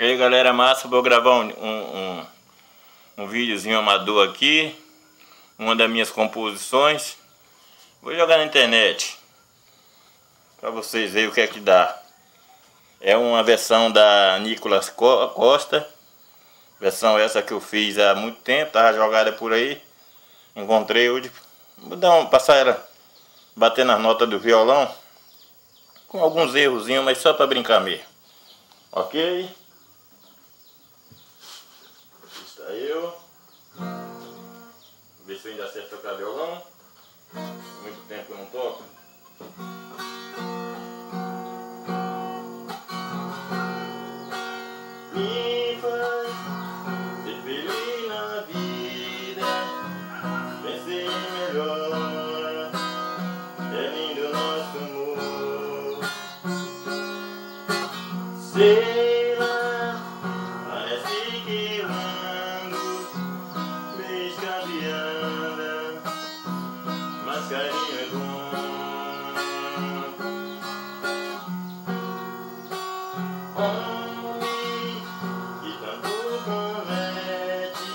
E aí galera massa, vou gravar um videozinho amador aqui, uma das minhas composições. Vou jogar na internet para vocês verem o que é que dá. É uma versão da Nicolas Costa, versão essa que eu fiz há muito tempo, tava jogada por aí. Encontrei hoje, vou passar ela, bater nas notas do violão, com alguns errozinhos, mas só para brincar mesmo. Ok? Está eu. Ver se eu ainda acerto tocar violão. Muito tempo que eu não toco. Me faz ser feliz na vida, vencer melhor. É lindo nosso amor. Sei lá, parece que eu ando meio escabeada, mas carinho é bom. Homem que tanto promete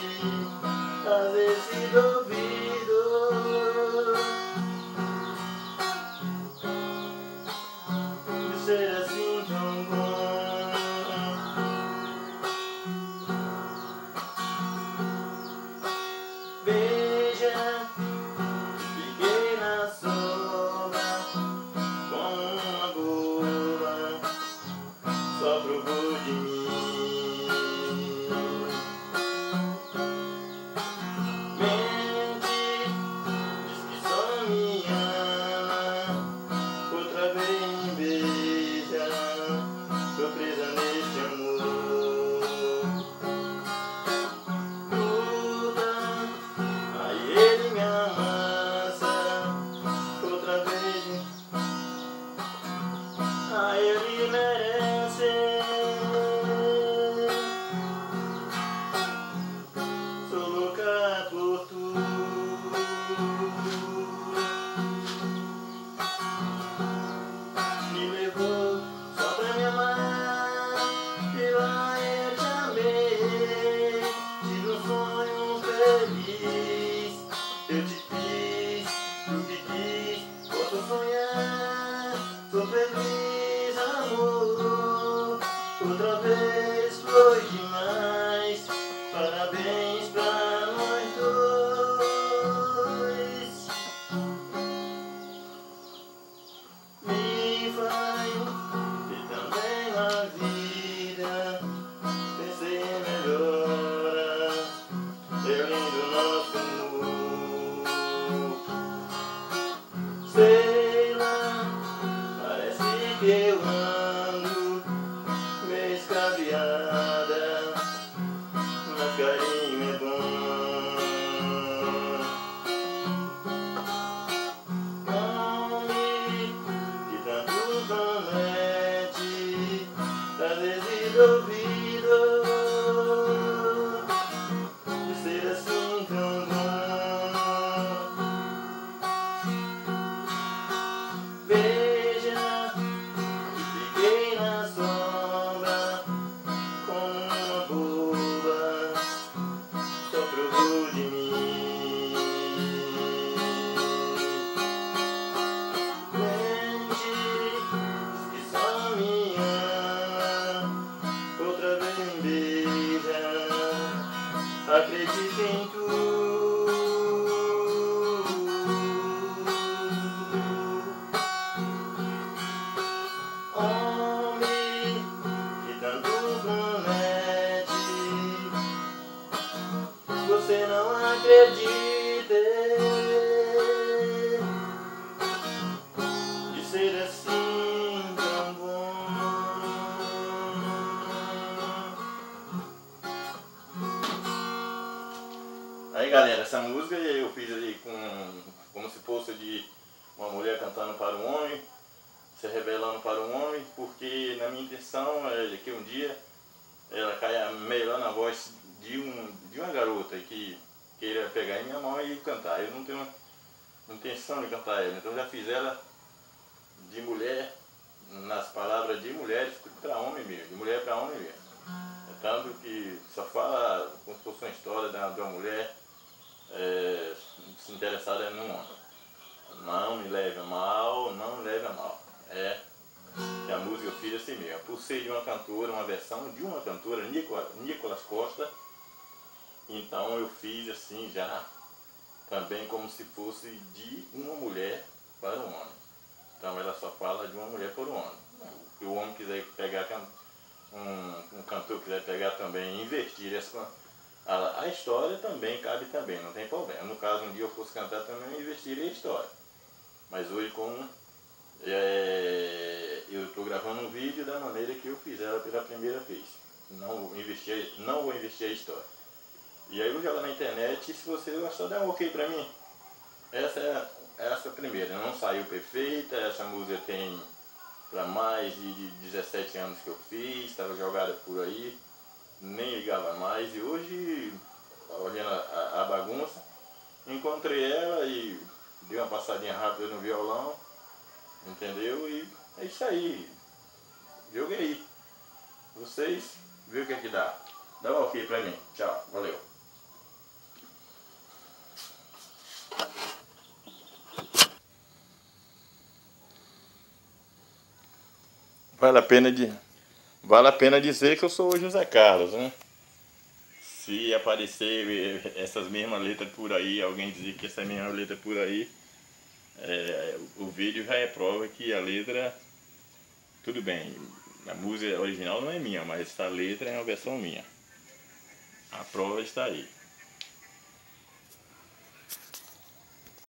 fazer esse duvido, de ser assim tão bom. Veja, fiquei na sombra como uma boba, só provou de mim. Mente, diz que só me ama, outra vez me beija, tô presa neste amor. Gruda, aí ele me amassa, outra vez, aí ele merece. Sou louca por tu. Me levou só pra me amar, e lá eu te amei. Tive um sonho feliz, eu te fiz o que quis. Posso sonhar, sou feliz, amor. Outra vez foi demais, parabéns pra nós dois. Me vai e também na vida, pensei em melhora, é lindo nosso amor. Sei lá, parece que eu ando meio escabeada, mas carinho é bom. Homem que tanto promete, às vezes duvido de ser assim tão bom. Veja, fiquei na sombra como uma boba, só provou de mim. Mente, diz que só me ama, outra vez me beija, acredita em tu. Homem que tanto promete, você não acredita de ser assim tão bom. Aí galera, essa música eu fiz ali como se fosse de uma mulher cantando para um homem, se revelando para um homem, porque na minha intenção é de que um dia ela caia melhor na voz de uma garota que queira pegar em minha mão e cantar. Eu não tenho intenção de cantar ela, então eu já fiz ela de mulher, nas palavras de mulheres para homem mesmo, de mulher para homem mesmo. ser de uma cantora, uma versão de uma cantora, Nicolas Costa. Então eu fiz assim já, também como se fosse de uma mulher para um homem. Então ela só fala de uma mulher para um homem. Se o homem quiser pegar, um cantor quiser pegar também e investir a história também cabe também, não tem problema. No caso, um dia eu fosse cantar também, eu investiria a história. Mas hoje, como eu estou gravando um vídeo da maneira que eu fiz ela pela primeira vez. Não vou investir a história. E aí eu jogo na internet, e se você gostar, dá um ok pra mim. Essa primeira, não saiu perfeita, essa música tem para mais de 17 anos que eu fiz, estava jogada por aí, nem ligava mais, e hoje, olhando a bagunça, encontrei ela e dei uma passadinha rápida no violão, entendeu? E é isso aí, joguei. Vocês viram o que é que dá. Dá um ok pra mim. Tchau, valeu. Vale a pena dizer que eu sou o José Carlos, né? Se aparecer essas mesmas letras por aí, alguém dizer que essa mesma letra por aí, o vídeo já é prova que a letra, tudo bem, a música original não é minha, mas essa letra é uma versão minha. A prova está aí.